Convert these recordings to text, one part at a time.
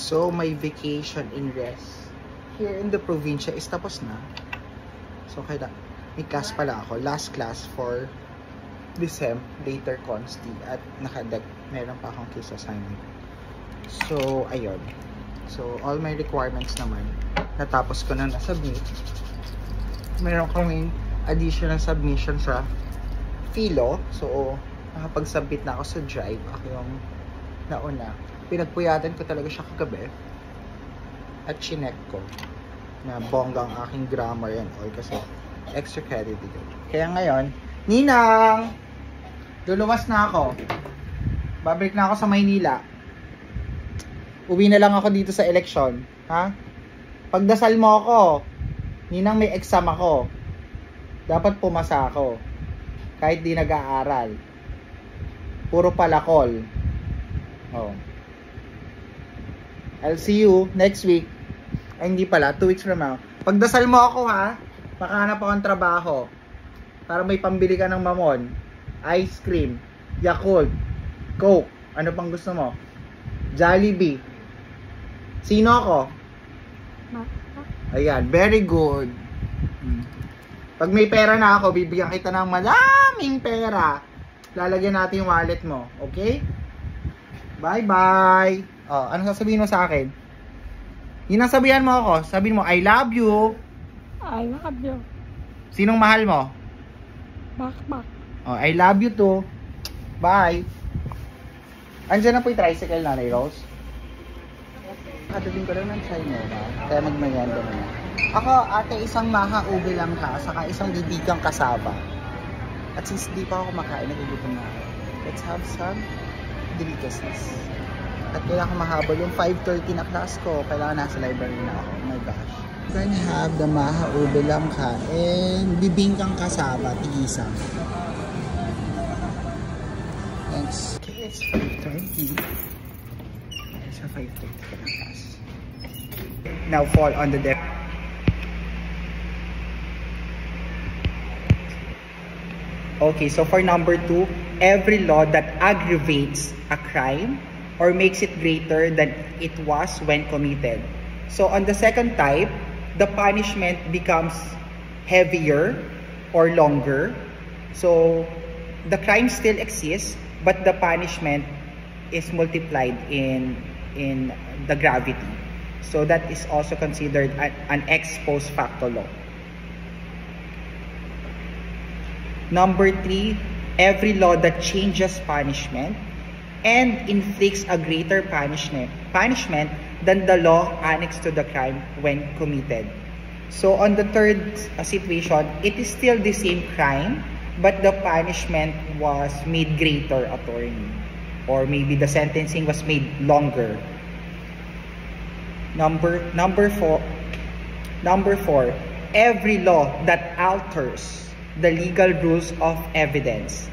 So, my vacation in rest here in the probinsya is tapos na. So, kaya may class pala ako. Last class for December, later consti. At meron pa akong case assignment. So, ayun. So, all my requirements naman, natapos ko na na-submit. Meron kaming additional submission sa Philo. So, nakapag-submit na ako sa Drive. Ako yung nauna. Pinagpuyatan ko talaga siya kagabi. At chinek ko na bonggang aking grammar and all kasi extra credit dito. Kaya ngayon, Ninang! Luluwas na ako. Babalik na ako sa Maynila. Uwi na lang ako dito sa eleksyon. Ha? Pagdasal mo ako. Ninang, may exam ako. Dapat pumasa ako. Kahit di nag-aaral. Puro palakol. Oh. I'll see you next week. Ay, hindi pala. 2 weeks from now. Pagdasal mo ako, ha? Makahanap ako ng trabaho. Para may pambili ka ng mamon. Ice cream. Yakult. Coke. Ano pang gusto mo? Jollibee. Sino ako? Ayan. Very good. Pag may pera na ako, bibigyan kita ng maraming pera. Lalagyan natin yung wallet mo. Okay? Bye-bye. Oh, ano sasabihin mo sa akin? Yun ang sabihan mo ako. Sabihin mo, I love you. I love you. Sinong mahal mo? Bak. Oh, I love you too. Bye. Andiyan na po yung tricycle, Nanay Rose. Kadaling ko lang ng China, kaya magmayanda mo na. Ako, ate, isang maha ube lang ka, saka isang bibigang kasaba. At since di pa ako kumakain, nagugutom na ako. Let's have some delicacies. At kailangan mahabol yung 5:30 na class ko. Kailangan nasa library na ako. Oh my gosh. You can have the maha ube lang ka and bibingkang kasaba, tigisang. Thanks. Okay, it's 5:30. It's a 5:30 ka na class. Now fall on the deck. Okay, so for number 2, every law that aggravates a crime or makes it greater than it was when committed. So on the second type, the punishment becomes heavier or longer. So the crime still exists, but the punishment is multiplied in the gravity. So that is also considered an ex post facto law. Number 3, every law that changes punishment and inflicts a greater punishment than the law annexed to the crime when committed. So on the third situation, it is still the same crime, but the punishment was made greater, attorney. Or maybe the sentencing was made longer. Number four, every law that alters the legal rules of evidence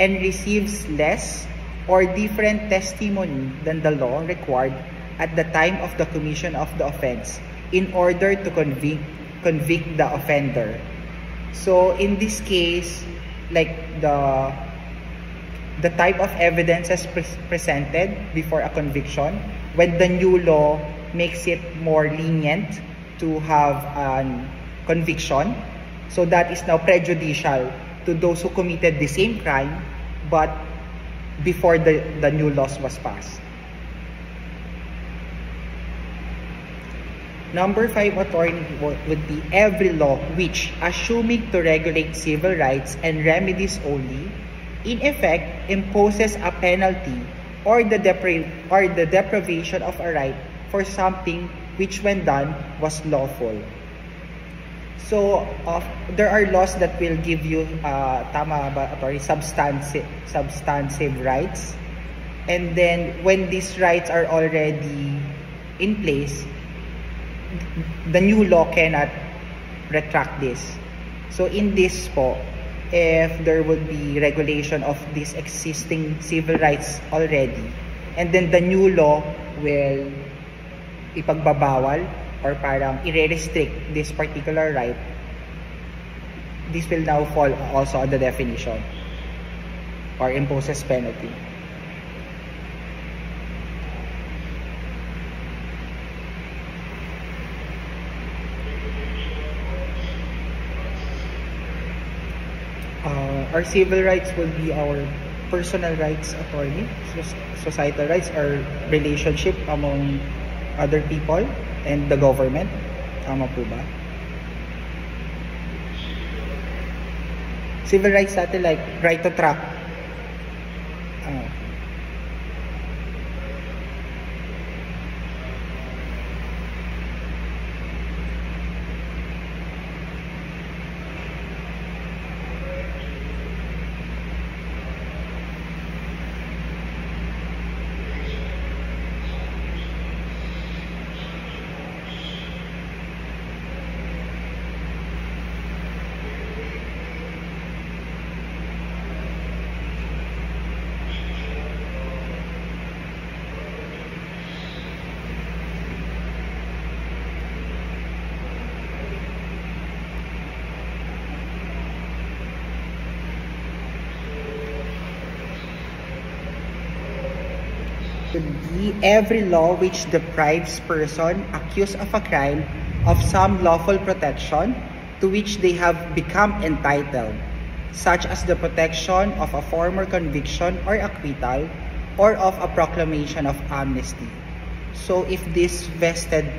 and receives less or different testimony than the law required at the time of the commission of the offense in order to convict the offender. So in this case, like the type of evidence as presented before a conviction, when the new law makes it more lenient to have a conviction, so that is now prejudicial to those who committed the same crime but before the new laws was passed. Number 5, attorney, would be every law which, assuming to regulate civil rights and remedies only, in effect imposes a penalty or the deprivation of a right for something which when done was lawful. So there are laws that will give you tama ba, attorney, substantive rights, and then when these rights are already in place, the new law cannot retract this. So in this po, if there would be regulation of these existing civil rights already, and then the new law will ipagbabawal or parang i-restrict this particular right, this will now fall also on the definition or imposes penalty. our civil rights will be our personal rights, attorney. Societal rights are relationship among other people and the government. Tama po ba? Civil rights natin like right to track. Should be every law which deprives person accused of a crime of some lawful protection to which they have become entitled, such as the protection of a former conviction or acquittal or of a proclamation of amnesty. So if this vested,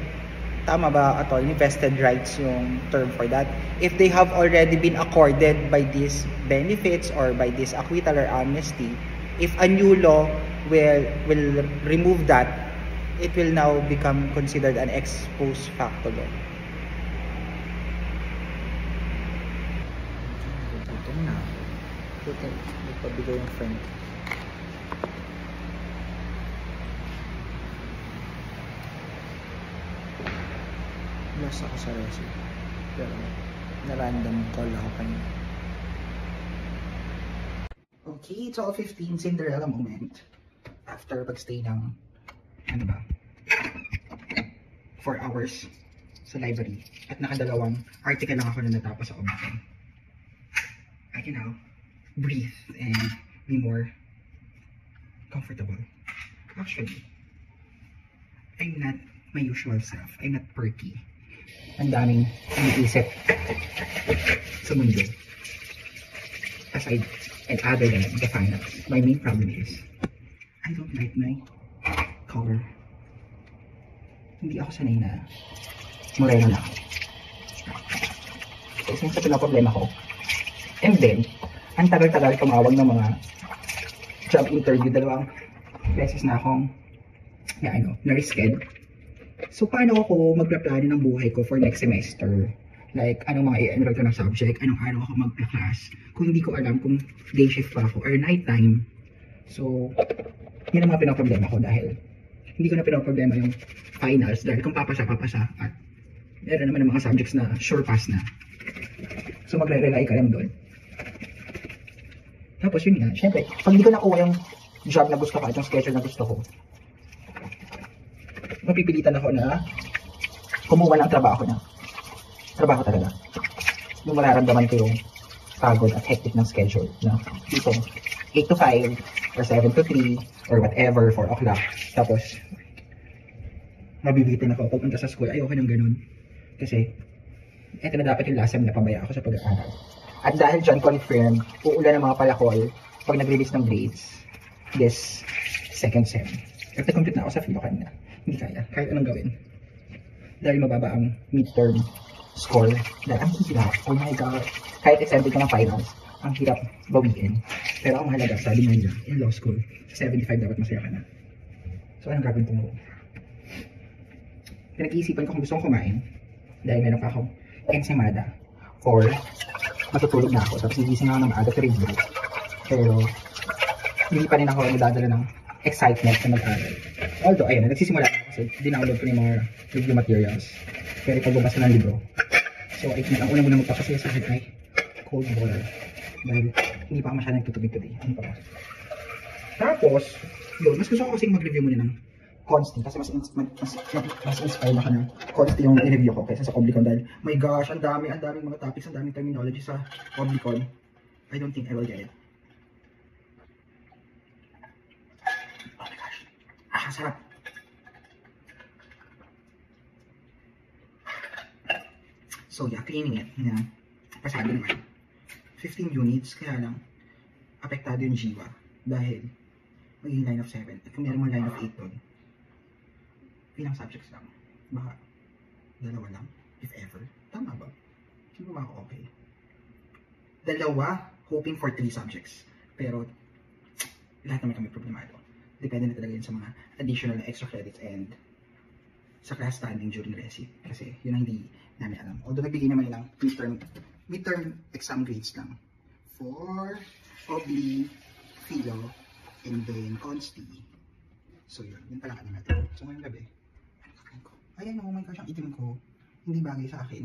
tama ba attorney, vested rights yung term for that, if they have already been accorded by these benefits or by this acquittal or amnesty, if a new law will remove that, it will now become considered an ex post facto law. Gutom na. Gutom. Nagpabigay yung friend. Lost ako sa recipe. Pero na-random call ako kanina. Okay, it's all 15 Cinderella moment. After pagstay ng, 4 hours sa library. At nakadalawang article lang ako na natapos sa Omicron. I can now breathe and be more comfortable. Actually, I'm not my usual self. I'm not perky. Ang daming iniisip sa mundo. Aside and other than the finals, my main problem is I don't like my color. Hindi ako sanay na moreno na ako. Kasi sa pinaproblema ko. And then, ang tagal-tagal tumawag ng mga job interview. 2 beses na akong na-reschedule. So, paano ako magplaplano ng buhay ko for next semester? Like, anong mga i-enroll ko ng subject? Anong araw ako magpa-class? Kung hindi ko alam kung day shift pa ako or night time. So, yun ang mga pinaproblema ko dahil hindi ko na pinaproblema yung finals dahil kung papasa at meron naman ng mga subjects na sure pass na. So, magre-rely ka lang doon. Tapos yun nga, syempre, pag hindi ko nakuha yung job na gusto ko at yung schedule na gusto ko, mapipilitan ako na kumuha ng trabaho talaga. Yung mararamdaman ko yung pagod at hectic ng schedule na dito 8 to 5 or 7 to 3 or whatever, 4 o'clock. Tapos mabibitin ako pupunta sa school. Ayoko nang ganun kasi eto na dapat yung last sem na pabaya ako sa pag-aaral. At dahil dyan confirm, uulan ng mga palakol pag nag-release ng grades this second sem. At na-complete na ako sa philo kanina. Hindi kaya, kahit anong gawin. Dahil mababa ang midterm score. Dahil ang hirap, oh my god. Kahit exempted ka ng finals, ang hirap bawiin. Pero ang mahalaga, sabi nila, in law school, sa 75 dapat masaya ka na. So anong gagawin ko mo? Pinag-iisipan ko kung gusto kong kumain. Dahil meron pa akong ensimada. Or matutulog na ako. Tapos nagising ako ng maaga to review. Pero hindi pa rin ako nadadala ng excitement na mag-aral. Although, ayun, nagsisimula ako kasi dinownload ko na yung mga review materials. Pero pagbabasa ng libro. So, ang una muna magpapasaya sa akin ay cold water. Dahil hindi pa ako masyadong tutubig today. Ano pa ba? Tapos, yun, mas gusto ko kasing mag-review muna ng Consti. Kasi mas inspired ako ng Consti yung i-review ko kaysa sa Oblicon. Dahil, my gosh, ang daming mga topics, ang daming terminology sa Oblicon. I don't think I will get it. Sarap. So yeah, cleaning it. Yeah. Pasado naman. 15 units, kaya lang apektado yung jiwa dahil magiging line of 7 at kung meron mo line of 8 doon, ilang subjects lang? Baka 2 lang, if ever. Tama ba? Sino ba ako okay? 2, hoping for 3 subjects. Pero lahat naman kami problemado. Depende na talaga yun sa mga additional na extra credits and sa class standing during resi. Kasi yun ang hindi namin alam. Although nagbigay naman ng midterm exam grades lang for Obli, Philo, and then Consti. So yun pala ano natin. So ngayong gabi, ayan, oh my gosh, ang itim ko. Hindi bagay sa akin.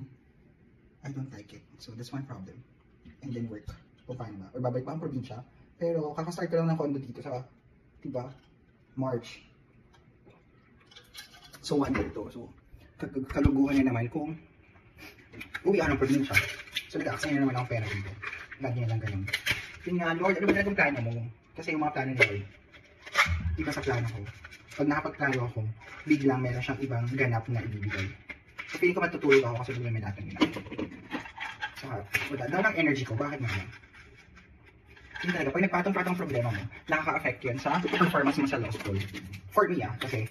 I don't like it. So that's one problem. And then work. Kung paano ba? Or babalik pa ang probinsya. Pero kakastart ko lang ng condo dito sa, diba, March. So 1 year to. So kaluguhan na naman kung uwi ako ng probinsya. So nag-aksaya na naman akong pera dito. Lagi na lang ganun. Yun nga, Lord, ano ba talagang plano mo? Kasi yung mga plano ni Lord, iba sa plano ko. Pag nakapagplano ako, biglang meron siyang ibang ganap na ibibigay. So feeling ko matutulog ako kasi biglang may natin nila. Saka, wala. Daw ng energy ko, bakit naman? Hindi talaga, pag nagpatong-patong problema mo, nakaka-affect yun sa performance mo sa law school. For me, kasi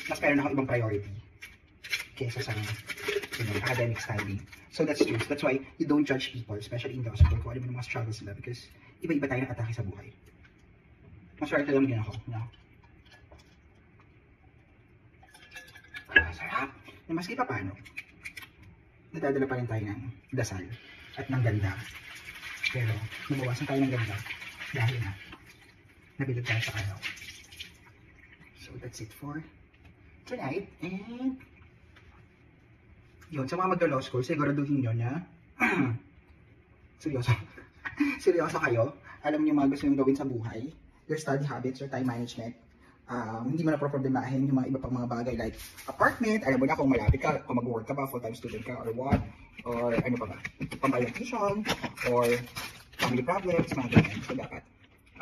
mas meron ako ibang priority kaysa sa academic study. So that's true. That's why you don't judge people, especially in law school, kung ano yung mga struggles nila because iba-iba tayo ng atake sa buhay. Maswerte lang din ako. No? Sarap. Na maski pa paano, nadadala pa rin tayo ng dasal at ng ganda. Pero nabawasan tayo ng ganda dahil na nabilog tayo sa araw. So that's it for tonight. And yun, sa mga magla-law school, siguraduhin nyo na seryoso kayo. Alam niyo mga gusto nyo gawin sa buhay, your study habits, your time management. Hindi mo na problemahin yung mga iba pang mga bagay like apartment, alam mo na kung malapit ka, kung mag-work ka ba, full-time student ka, or what, or ano pa ba, pambayad tuition, or family problems, mga ganyan. So dapat,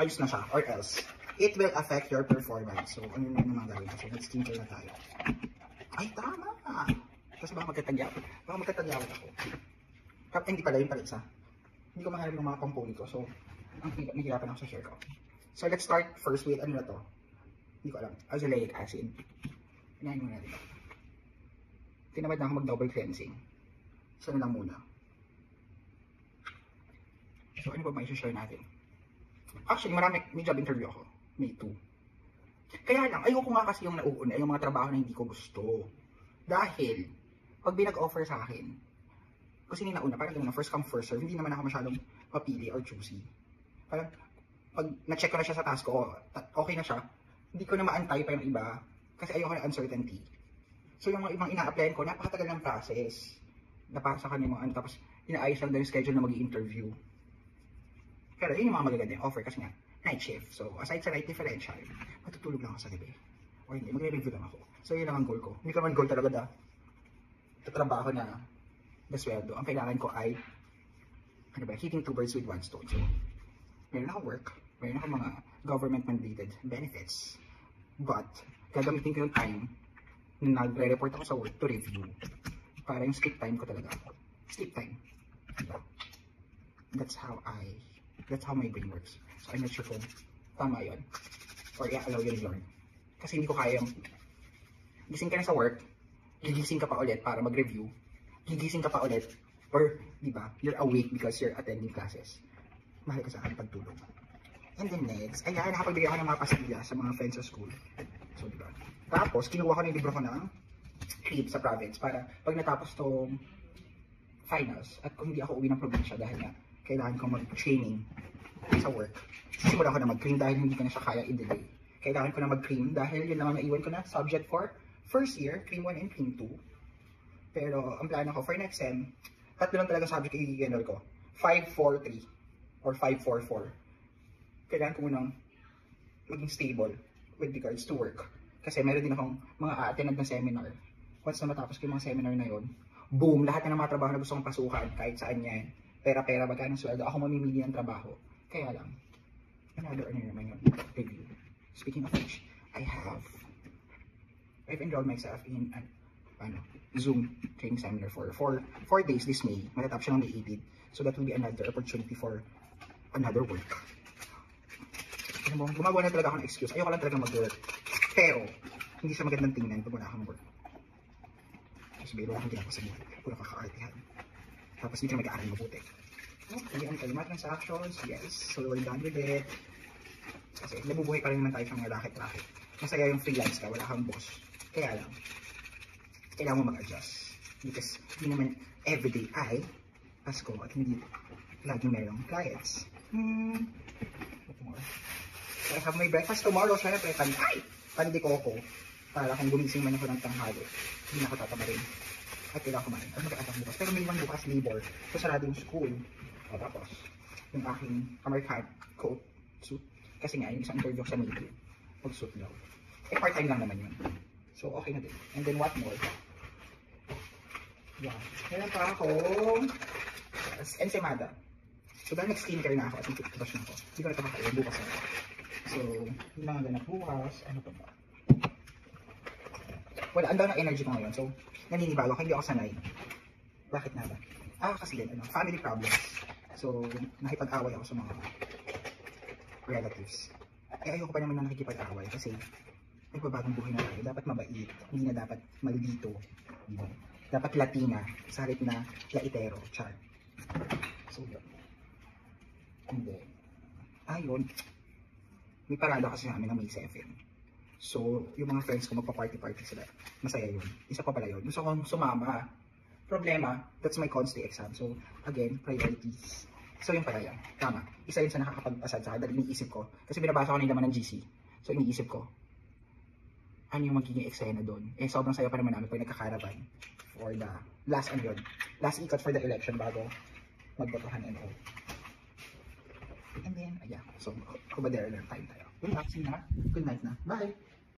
ayos na siya, or else, it will affect your performance. So ano na yung mga gawin? So let's skincare na tayo. Ay, tama! Kasi baka magkatagyawat ako. Hindi pala yun pala isa. Hindi ko mahanap ng mga component ko, so nahihirapan ako sa share ko. So let's start first with, ano na to? Hindi ko alam. Azelaic acid. Inahin muna natin. Tinamad na ako mag-double cleansing. So na lang muna. So ano ba share natin? Actually, may job interview ako. May 2. Kaya lang, ayoko nga kasi yung nauuna, yung mga trabaho na hindi ko gusto. Dahil, pag binag-offer sa akin, kasi yung nauna, parang ganun, first come, first serve, hindi naman ako masyadong mapili or choosy. Parang, pag na-check ko na siya sa task ko, okay na siya, hindi ko na maantay pa yung iba kasi ayoko na uncertainty. So yung mga ibang ina-applyan ko, napakatagal ng process. Napasa ka ng mga ano, tapos inaayos lang din yung schedule na mag-i-interview. Pero yun yung mga magaganda yung offer kasi nga, night shift. So aside sa night differential, matutulog lang ako sa gabi. O hindi, magre-review lang ako. So yun lang ang goal ko. Hindi ko naman goal talaga sa trabaho na sweldo. Ang kailangan ko ay, ano ba, hitting 2 birds with 1 stone. So, meron ako work, meron ako mga government-mandated benefits. But, gagamitin ko yung time na nagre-report ako sa work to review. Para yung skip time ko talaga. Skip time. That's how my brain works. So, I'm not sure kung tama yun. Or i-allow yun Lord. Kasi hindi ko kaya yung gising ka na sa work, gigising ka pa ulit para mag-review, gigising ka pa ulit, or, di ba, you're awake because you're attending classes. Mahal ka sa akin pagtulog. And then next, ayan, nakapagbigay ako ng mga pastilya sa mga friends sa school. So, di ba? Tapos, kinuha ko na yung libro ko ng clip sa province para pag natapos tong finals, at kung hindi ako uwi ng probinsya dahil nga, kailangan ko mag-training sa work. Simulan ko na mag-cream dahil hindi ko na siya kaya i-delay. Kailangan ko na mag-cream dahil yun lang ang naiwan ko na subject for first year, cream 1 and cream 2. Pero ang plano ko for next sem, 3 lang talaga subject i-general ko. 5-4-3 or 5-4-4. Kailangan ko munang maging stable with regards to work. Kasi meron din akong mga attended na seminar. Once na matapos ko yung mga seminar na yun, boom, lahat na ng mga trabaho na gusto kong pasukan, kahit saan yan. Pera-pera, magkano sweldo, ako mamimili ng trabaho. Kaya lang, another ano naman yun, review. Speaking of which, I've enrolled myself in Zoom training seminar for 4 days this May. Matatapos siya ng May 18. So that will be another opportunity for another work. Alam mo, gumagawa na talaga ako ng excuse. Ayoko lang talaga mag-work. Pero, hindi siya magandang tingnan pag wala kang work. Tapos may wala kang ginagawa sa buhay. Puro kaka-artihan. Tapos hindi ka mag-aaral mabuti. Okay, ang kalima transactions, yes. So, we're done with it. Kasi nabubuhay pa rin naman tayo sa mga racket-racket. Masaya yung freelance ka, wala kang boss. Kaya lang, kailangan mo mag-adjust. Because hindi naman everyday ay Pasko at hindi laging merong clients. What more? So I have my breakfast tomorrow. Syempre, pan de coco. Para kung gumising man ako ng tanghali, hindi na ako tatamarin. At kailangan kumain. At mag-atak bukas. Pero may iwan bukas labor. So sarado yung school. O tapos, yung aking American coat, suit. Kasi nga, yung isang interview sa Navy. Pag-suit daw. Eh, part-time lang naman yun. So, okay na din. And then, what more? Yeah. Meron pa akong ensaymada. So, dahil nag-skincare na ako at nag-toothbrush na ako, hindi ko na ito kakain. Bukas na ako. So, yung mga ganap bukas, ano pa ba? Wala, ang daw ng energy ko ngayon. So, naninibago ako, hindi ako sanay. Bakit nga ba? Kasi din, family problems. So, nakipag-away ako sa mga relatives. Eh, ayoko pa naman na nakikipag-away kasi nagbabagong buhay na tayo. Dapat mabait. Hindi na dapat maldito. Diba? Dapat Latina. Sa halip na laitero. Char. So, yun. And then, ayun. May parada kasi namin ng May 7. So, yung mga friends ko magpa-party-party sila. Masaya yun. Isa pa pala yun. Gusto kong sumama. Problema, that's my consti exam. So, again, priorities. So, yung pala yan. Tama. Isa yun sa nakakapagpasad sa akin dahil iniisip ko. Kasi binabasa ko na yung laman ng GC. So, iniisip ko, ano yung magiging eksena doon? Eh, sobrang saya pa naman namin pag nagkakaravan for the last, ano yun, last ikot for the election bago magbotohan and all. And then, yeah. So, over there, time tayo. Good luck, see na. Good night na. Bye!